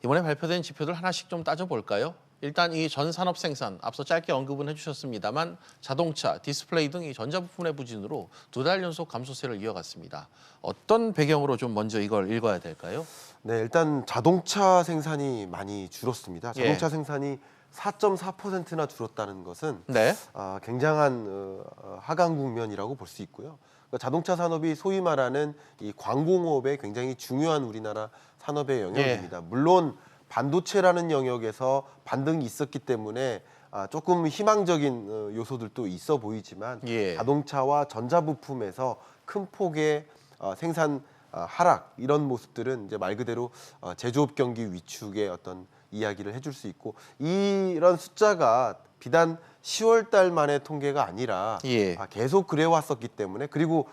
이번에 발표된 지표들 하나씩 좀 따져볼까요? 일단 이 전 산업 생산, 앞서 짧게 언급은 해주셨습니다만 자동차, 디스플레이 등 이 전자부품의 부진으로 2달 연속 감소세를 이어갔습니다. 어떤 배경으로 좀 먼저 이걸 읽어야 될까요? 네, 일단 자동차 생산이 많이 줄었습니다. 자동차 생산이 4.4%나 줄었다는 것은 굉장한 하강 국면이라고 볼 수 있고요. 그러니까 자동차 산업이 소위 말하는 이 광공업의 굉장히 중요한 우리나라 산업의 영역입니다. 물론 반도체라는 영역에서 반등이 있었기 때문에 조금 희망적인 요소들도 있어 보이지만 자동차와 전자부품에서 큰 폭의 생산 하락 이런 모습들은 이제 말 그대로 제조업 경기 위축의 어떤 이야기를 해줄 수 있고 이런 숫자가 비단 10월 달 만의 통계가 아니라 계속 그래 왔었기 때문에 그리고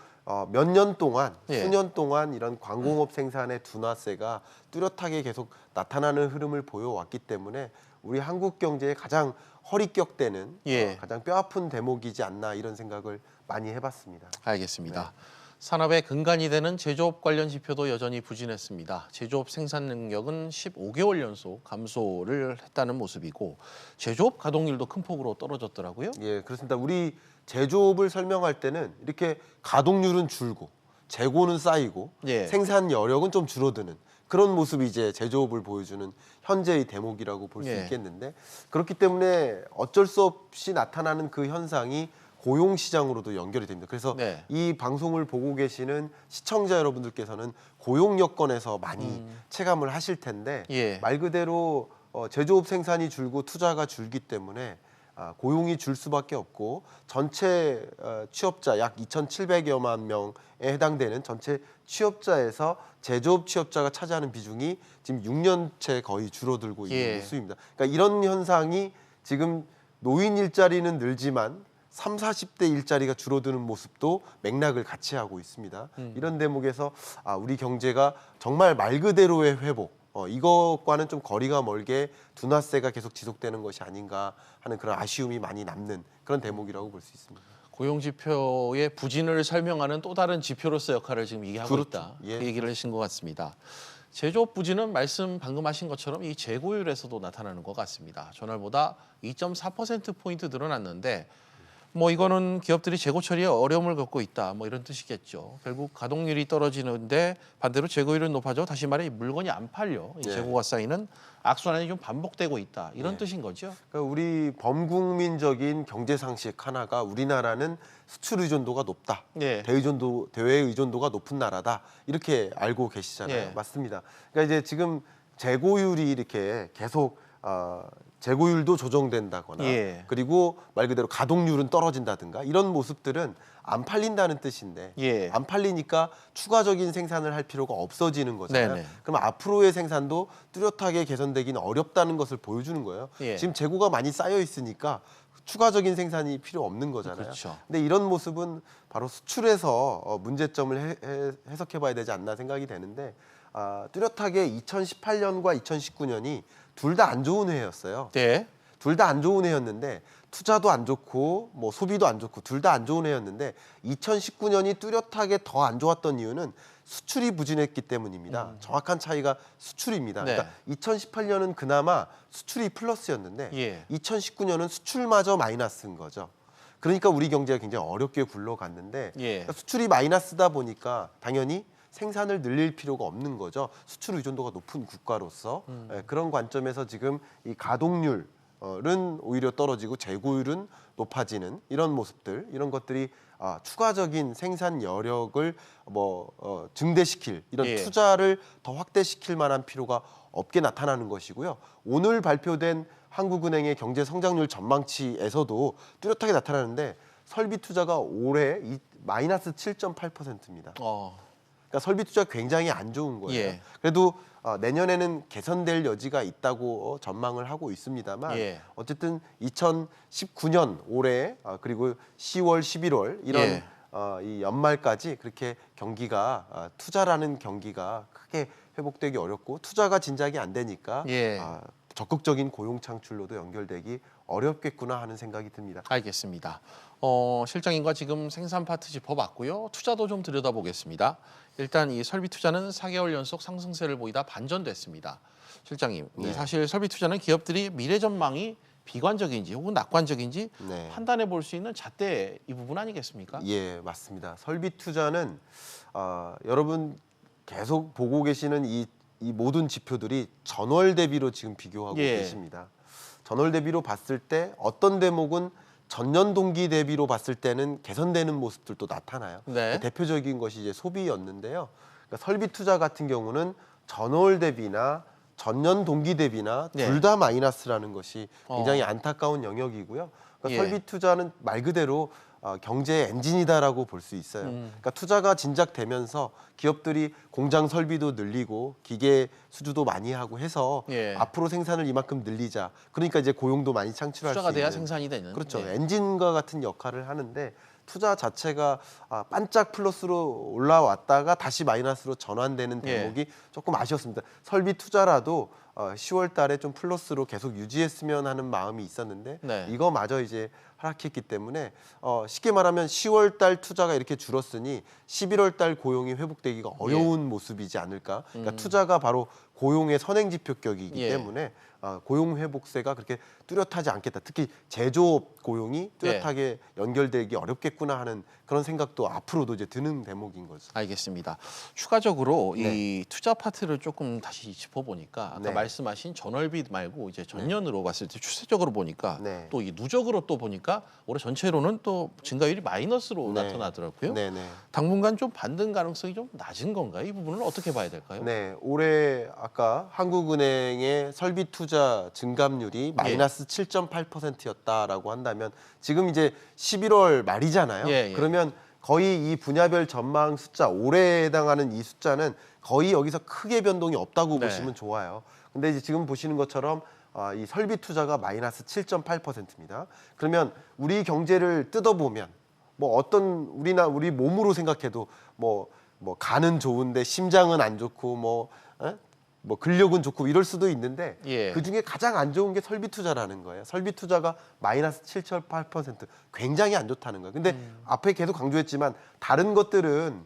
몇 년 동안, 예. 수년 동안 이런 광공업 생산의 둔화세가 뚜렷하게 계속 나타나는 흐름을 보여왔기 때문에 우리 한국 경제에 가장 허리격대는 예. 가장 뼈아픈 대목이지 않나 이런 생각을 많이 해봤습니다. 알겠습니다. 산업의 근간이 되는 제조업 관련 지표도 여전히 부진했습니다. 제조업 생산 능력은 15개월 연속 감소를 했다는 모습이고 제조업 가동률도 큰 폭으로 떨어졌더라고요. 예, 그렇습니다. 우리 제조업을 설명할 때는 이렇게 가동률은 줄고 재고는 쌓이고 예. 생산 여력은 좀 줄어드는 그런 모습이 이제 제조업을 보여주는 현재의 대목이라고 볼 수 예. 있겠는데 그렇기 때문에 어쩔 수 없이 나타나는 그 현상이 고용 시장으로도 연결이 됩니다. 그래서 네. 이 방송을 보고 계시는 시청자 여러분들께서는 고용 여건에서 많이 체감을 하실 텐데 예. 말 그대로 제조업 생산이 줄고 투자가 줄기 때문에 고용이 줄 수밖에 없고 전체 취업자 약 2,700여만 명에 해당되는 전체 취업자에서 제조업 취업자가 차지하는 비중이 지금 6년째 거의 줄어들고 있는 예. 모습입니다. 그러니까 이런 현상이 지금 노인 일자리는 늘지만 30, 40대 일자리가 줄어드는 모습도 맥락을 같이 하고 있습니다. 이런 대목에서 우리 경제가 정말 말 그대로의 회복, 이것과는 좀 거리가 멀게 둔화세가 계속 지속되는 것이 아닌가 하는 그런 아쉬움이 많이 남는 그런 대목이라고 볼 수 있습니다. 고용 지표의 부진을 설명하는 또 다른 지표로서 역할을 지금 이게 하고 그렇죠. 있다. 예. 그 얘기를 하신 것 같습니다. 제조업 부진은 말씀 방금 하신 것처럼 이 재고율에서도 나타나는 것 같습니다. 전월보다 2.4%포인트 늘어났는데 뭐 이거는 기업들이 재고 처리에 어려움을 겪고 있다. 뭐 이런 뜻이겠죠. 결국 가동률이 떨어지는데 반대로 재고율은 높아져 다시 말해 물건이 안 팔려. 이 네. 재고가 쌓이는 악순환이 좀 반복되고 있다. 이런 네. 뜻인 거죠. 그러니까 우리 범국민적인 경제 상식 하나가 우리나라는 수출 의존도가 높다. 예. 대외 의존도가 높은 나라다. 이렇게 알고 계시잖아요. 예. 맞습니다. 그러니까 이제 지금 재고율이 이렇게 계속 재고율도 조정된다거나 예. 그리고 말 그대로 가동률은 떨어진다든가 이런 모습들은 안 팔린다는 뜻인데 예. 안 팔리니까 추가적인 생산을 할 필요가 없어지는 거잖아요. 네네. 그럼 앞으로의 생산도 뚜렷하게 개선되기는 어렵다는 것을 보여주는 거예요. 예. 지금 재고가 많이 쌓여 있으니까 추가적인 생산이 필요 없는 거잖아요. 그렇죠. 근데 이런 모습은 바로 수출에서 문제점을 해석해 봐야 되지 않나 생각이 되는데 뚜렷하게 2018년과 2019년이 둘 다 안 좋은 해였어요. 네. 둘 다 안 좋은 해였는데 투자도 안 좋고 뭐 소비도 안 좋고 둘 다 안 좋은 해였는데 2019년이 뚜렷하게 더 안 좋았던 이유는 수출이 부진했기 때문입니다. 정확한 차이가 수출입니다. 네. 그러니까 2018년은 그나마 수출이 플러스였는데 예. 2019년은 수출마저 마이너스인 거죠. 그러니까 우리 경제가 굉장히 어렵게 굴러갔는데 예. 그러니까 수출이 마이너스다 보니까 당연히 생산을 늘릴 필요가 없는 거죠. 수출 의존도가 높은 국가로서 그런 관점에서 지금 이 가동률은 오히려 떨어지고 재고율은 높아지는 이런 모습들, 이런 것들이 추가적인 생산 여력을 증대시킬 이런 예. 투자를 더 확대시킬 만한 필요가 없게 나타나는 것이고요. 오늘 발표된 한국은행의 경제 성장률 전망치에서도 뚜렷하게 나타나는데 설비 투자가 올해 마이너스 7.8%입니다. 그러니까 설비 투자 굉장히 안 좋은 거예요. 예. 그래도 내년에는 개선될 여지가 있다고 전망을 하고 있습니다만 예. 어쨌든 2019년 올해 그리고 10월, 11월 이런 예. 이 연말까지 그렇게 경기가 투자라는 경기가 크게 회복되기 어렵고 투자가 진작이 안 되니까 예. 적극적인 고용 창출로도 연결되기 어렵겠구나 하는 생각이 듭니다. 알겠습니다. 실장님과 지금 생산 파트 짚어봤고요. 투자도 좀 들여다보겠습니다. 일단 이 설비 투자는 4개월 연속 상승세를 보이다 반전됐습니다. 실장님, 네. 사실 설비 투자는 기업들이 미래 전망이 비관적인지 혹은 낙관적인지 네. 판단해 볼 수 있는 잣대 이 부분 아니겠습니까? 예, 맞습니다. 설비 투자는 여러분 계속 보고 계시는 이 모든 지표들이 전월 대비로 지금 비교하고 예. 계십니다. 전월 대비로 봤을 때 어떤 대목은 전년 동기 대비로 봤을 때는 개선되는 모습들도 나타나요. 네. 대표적인 것이 이제 소비였는데요. 그러니까 설비 투자 같은 경우는 전월 대비나 전년 동기 대비나 네. 둘 다 마이너스라는 것이 굉장히 안타까운 영역이고요. 그러니까 예. 설비 투자는 말 그대로 경제의 엔진이다라고 볼 수 있어요. 그러니까 투자가 진작되면서 기업들이 공장 설비도 늘리고 기계 수주도 많이 하고 해서 예. 앞으로 생산을 이만큼 늘리자. 그러니까 이제 고용도 많이 창출할 수 투자가 있는. 돼야 생산이 되는. 그렇죠. 예. 엔진과 같은 역할을 하는데 투자 자체가 반짝 플러스로 올라왔다가 다시 마이너스로 전환되는 대목이 조금 아쉬웠습니다. 설비 투자라도 10월 달에 좀 플러스로 계속 유지했으면 하는 마음이 있었는데 이거마저 이제 하락했기 때문에 쉽게 말하면 10월 달 투자가 이렇게 줄었으니 11월 달 고용이 회복되기가 어려운 모습이지 않을까. 그러니까 투자가 바로 고용의 선행지표격이기 때문에 고용 회복세가 그렇게 뚜렷하지 않겠다. 특히 제조업 고용이 뚜렷하게 연결되기 어렵겠구나 하는 그런 생각도 앞으로도 이제 드는 대목인 거죠. 알겠습니다. 추가적으로 이 투자 파트를 조금 다시 짚어보니까 아까 말씀하신 전월비 말고 이제 전년으로 봤을 때 추세적으로 보니까 또 이 누적으로 또 보니까 올해 전체로는 또 증가율이 마이너스로 나타나더라고요. 당분간 좀 반등 가능성이 좀 낮은 건가요? 이 부분은 어떻게 봐야 될까요? 네, 올해 아까 한국은행의 설비 투자 증감률이 마이너스 7.8%였다라고 한다면 지금 이제 11월 말이잖아요. 그러면 거의 이 분야별 전망 숫자, 올해에 해당하는 이 숫자는 거의 여기서 크게 변동이 없다고 보시면 좋아요. 근데 이제 지금 보시는 것처럼 이 설비 투자가 마이너스 7.8%입니다. 그러면 우리 경제를 뜯어보면 뭐 어떤 우리 몸으로 생각해도 뭐 간은 좋은데 심장은 안 좋고 뭐 근력은 좋고 이럴 수도 있는데 그중에 가장 안 좋은 게 설비 투자라는 거예요. 설비 투자가 마이너스 7.8% 굉장히 안 좋다는 거예요. 근데 앞에 계속 강조했지만 다른 것들은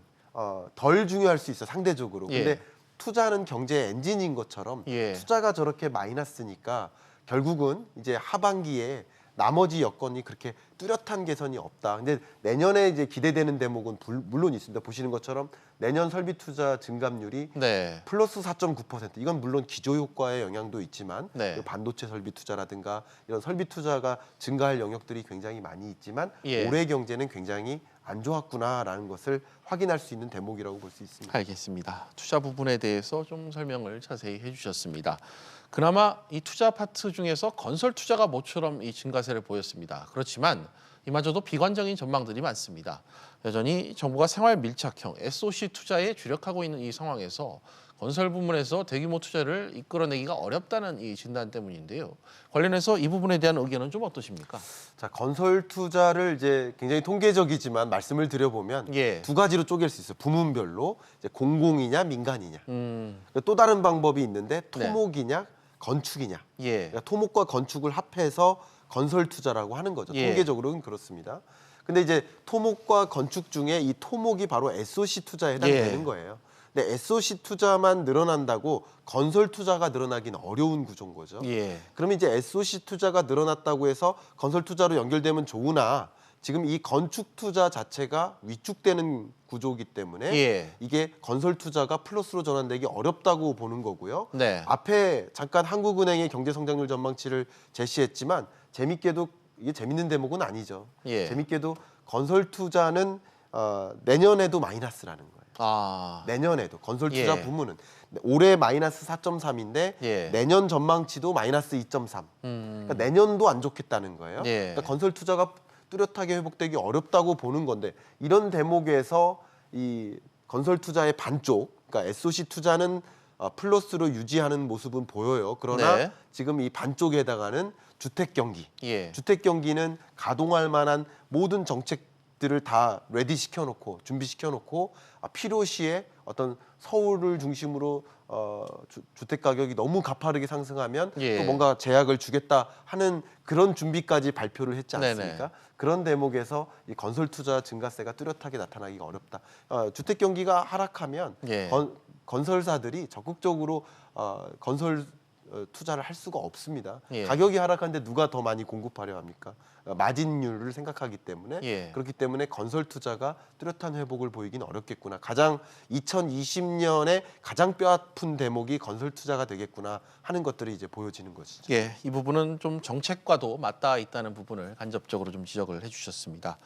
덜 중요할 수 있어 상대적으로. 근데 투자는 경제의 엔진인 것처럼 투자가 저렇게 마이너스니까 결국은 이제 하반기에 나머지 여건이 그렇게 뚜렷한 개선이 없다. 근데 내년에 이제 기대되는 대목은 물론 있습니다. 보시는 것처럼 내년 설비 투자 증감률이 플러스 4.9%. 이건 물론 기조 효과의 영향도 있지만 반도체 설비 투자라든가 이런 설비 투자가 증가할 영역들이 굉장히 많이 있지만 올해 경제는 굉장히 안 좋았구나라는 것을 확인할 수 있는 대목이라고 볼 수 있습니다. 알겠습니다. 투자 부분에 대해서 좀 설명을 자세히 해주셨습니다. 그나마 이 투자 파트 중에서 건설 투자가 모처럼 이 증가세를 보였습니다. 그렇지만 이마저도 비관적인 전망들이 많습니다. 여전히 정부가 생활 밀착형 SOC 투자에 주력하고 있는 이 상황에서 건설 부문에서 대규모 투자를 이끌어내기가 어렵다는 이 진단 때문인데요. 관련해서 이 부분에 대한 의견은 좀 어떠십니까? 자, 건설 투자를 이제 굉장히 통계적이지만 말씀을 드려보면 두 가지로 쪼갤 수 있어요. 부문별로 이제 공공이냐 민간이냐. 또 다른 방법이 있는데 토목이냐 건축이냐. 그러니까 토목과 건축을 합해서 건설 투자라고 하는 거죠. 통계적으로는 그렇습니다. 근데 이제 토목과 건축 중에 이 토목이 바로 SOC 투자에 해당되는 거예요. 근데 SOC 투자만 늘어난다고 건설 투자가 늘어나기는 어려운 구조인 거죠. 그러면 이제 SOC 투자가 늘어났다고 해서 건설 투자로 연결되면 좋으나 지금 이 건축 투자 자체가 위축되는 구조이기 때문에 이게 건설 투자가 플러스로 전환되기 어렵다고 보는 거고요. 앞에 잠깐 한국은행의 경제성장률 전망치를 제시했지만 재밌게도 이게 재밌는 대목은 아니죠. 재밌게도 건설 투자는 내년에도 마이너스라는 거예요. 내년에도 건설 투자 부문은 올해 마이너스 4.3인데 내년 전망치도 마이너스 2.3. 그러니까 내년도 안 좋겠다는 거예요. 그러니까 건설 투자가 뚜렷하게 회복되기 어렵다고 보는 건데 이런 대목에서 이 건설 투자의 반쪽, 그러니까 SOC 투자는 플러스로 유지하는 모습은 보여요. 그러나 지금 이 반쪽에 해당하는 주택 경기, 주택 경기는 가동할 만한 모든 정책들을 다 레디 시켜놓고 준비시켜놓고 필요시에 어떤 서울을 중심으로 주택 가격이 너무 가파르게 상승하면 또 뭔가 제약을 주겠다 하는 그런 준비까지 발표를 했지 않습니까? 그런 대목에서 이 건설 투자 증가세가 뚜렷하게 나타나기가 어렵다. 주택 경기가 하락하면 건설사들이 적극적으로 건설 투자를 할 수가 없습니다. 가격이 하락하는데 누가 더 많이 공급하려 합니까? 마진율을 생각하기 때문에 그렇기 때문에 건설 투자가 뚜렷한 회복을 보이긴 어렵겠구나. 가장 2020년에 가장 뼈아픈 대목이 건설 투자가 되겠구나 하는 것들이 이제 보여지는 것이죠. 이 부분은 좀 정책과도 맞닿아 있다는 부분을 간접적으로 좀 지적을 해주셨습니다.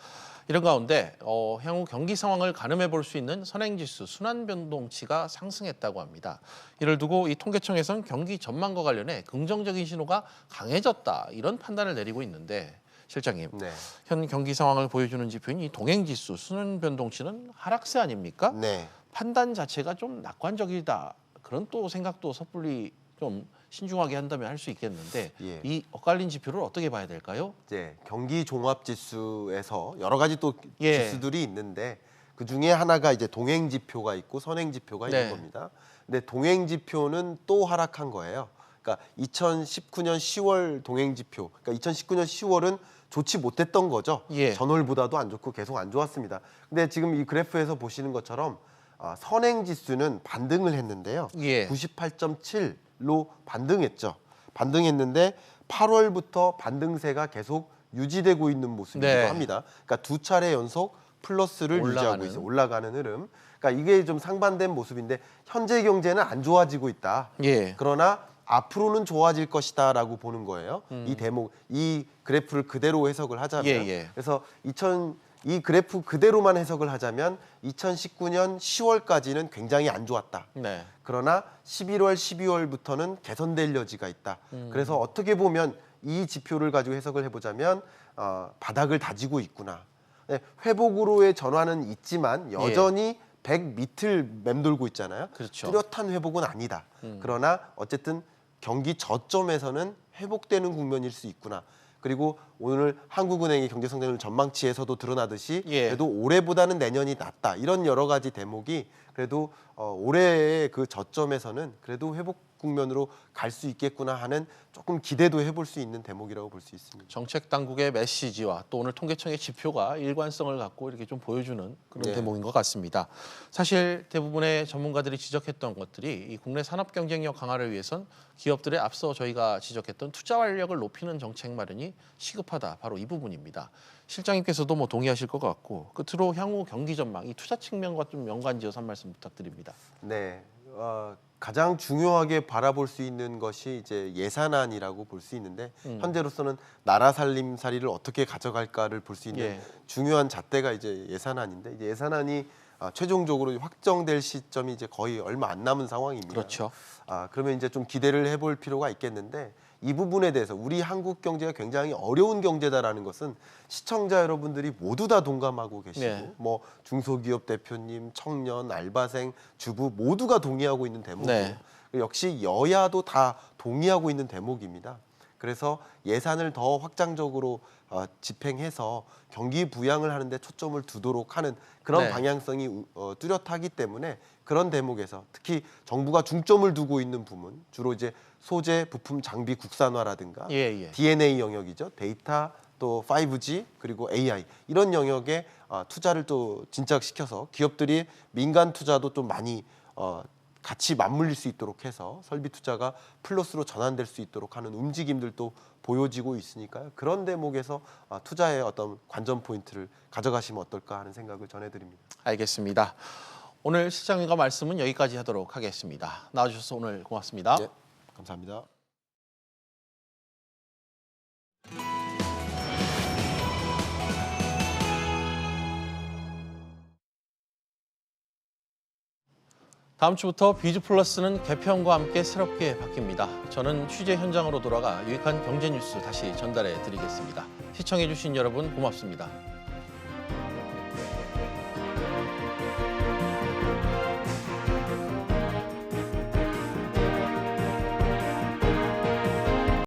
이런 가운데 향후 경기 상황을 가늠해 볼 수 있는 선행지수 순환 변동치가 상승했다고 합니다. 이를 두고 이 통계청에서는 경기 전망과 관련해 긍정적인 신호가 강해졌다 이런 판단을 내리고 있는데 실장님, 현 경기 상황을 보여주는 지표인 이 동행지수 순환 변동치는 하락세 아닙니까? 판단 자체가 좀 낙관적이다 그런 또 생각도 섣불리 좀 신중하게 한다면 할 수 있겠는데 예. 이 엇갈린 지표를 어떻게 봐야 될까요? 이제 경기 종합 지수에서 여러 가지 또 예. 지수들이 있는데 그 중에 하나가 이제 동행 지표가 있고 선행 지표가 네. 있는 겁니다. 근데 동행 지표는 또 하락한 거예요. 그러니까 2019년 10월 동행 지표, 그러니까 2019년 10월은 좋지 못했던 거죠. 예. 전월보다도 안 좋고 계속 안 좋았습니다. 근데 지금 이 그래프에서 보시는 것처럼 선행 지수는 반등을 했는데요. 예. 98.7로 반등했죠. 반등했는데 8월부터 반등세가 계속 유지되고 있는 모습이기도 네. 합니다. 그러니까 두 차례 연속 플러스를 유지하고 있어요. 올라가는 흐름. 그러니까 이게 좀 상반된 모습인데 현재 경제는 안 좋아지고 있다. 예. 그러나 앞으로는 좋아질 것이다라고 보는 거예요. 이 대목, 이 그래프를 그대로 해석을 하자면. 예. 그래서 이 그래프 그대로만 해석을 하자면 2019년 10월까지는 굉장히 안 좋았다. 네. 그러나 11월, 12월부터는 개선될 여지가 있다. 그래서 어떻게 보면 이 지표를 가지고 해석을 해보자면 바닥을 다지고 있구나. 네, 회복으로의 전환은 있지만 여전히 100 밑을 맴돌고 있잖아요. 그렇죠. 뚜렷한 회복은 아니다. 그러나 어쨌든 경기 저점에서는 회복되는 국면일 수 있구나. 그리고 오늘 한국은행의 경제성장률 전망치에서도 드러나듯이 그래도 올해보다는 내년이 낫다. 이런 여러 가지 대목이 그래도 올해의 그 저점에서는 그래도 회복 국면으로 갈 수 있겠구나 하는 조금 기대도 해볼 수 있는 대목이라고 볼 수 있습니다. 정책 당국의 메시지와 또 오늘 통계청의 지표가 일관성을 갖고 이렇게 좀 보여주는 그런 네. 대목인 것 같습니다. 사실 대부분의 전문가들이 지적했던 것들이 이 국내 산업 경쟁력 강화를 위해선 기업들의 앞서 저희가 지적했던 투자 활력을 높이는 정책 마련이 시급하다. 바로 이 부분입니다. 실장님께서도 뭐 동의하실 것 같고 끝으로 향후 경기 전망, 이 투자 측면과 좀 연관지어서 한 말씀 부탁드립니다. 네. 가장 중요하게 바라볼 수 있는 것이 이제 예산안이라고 볼 수 있는데 현재로서는 나라 살림살이를 어떻게 가져갈까를 볼 수 있는 중요한 잣대가 이제 예산안인데 이제 예산안이 최종적으로 확정될 시점이 이제 거의 얼마 안 남은 상황입니다. 그렇죠. 그러면 이제 좀 기대를 해볼 필요가 있겠는데 이 부분에 대해서 우리 한국 경제가 굉장히 어려운 경제다라는 것은 시청자 여러분들이 모두 다 동감하고 계시고 뭐 중소기업 대표님, 청년, 알바생, 주부 모두가 동의하고 있는 대목이에요. 역시 여야도 다 동의하고 있는 대목입니다. 그래서 예산을 더 확장적으로 집행해서 경기 부양을 하는 데 초점을 두도록 하는 그런 방향성이 뚜렷하기 때문에 그런 대목에서 특히 정부가 중점을 두고 있는 부분 주로 이제 소재, 부품, 장비 국산화라든가 DNA 영역이죠. 데이터 또 5G 그리고 AI 이런 영역에 투자를 또 진작시켜서 기업들이 민간 투자도 좀 많이 같이 맞물릴 수 있도록 해서 설비 투자가 플러스로 전환될 수 있도록 하는 움직임들도 보여지고 있으니까요. 그런 대목에서 투자의 어떤 관전 포인트를 가져가시면 어떨까 하는 생각을 전해드립니다. 알겠습니다. 오늘 실장님과 말씀은 여기까지 하도록 하겠습니다. 나와주셔서 오늘 고맙습니다. 네, 감사합니다. 다음 주부터 비즈플러스는 개편과 함께 새롭게 바뀝니다. 저는 취재 현장으로 돌아가 유익한 경제 뉴스 다시 전달해 드리겠습니다. 시청해 주신 여러분 고맙습니다.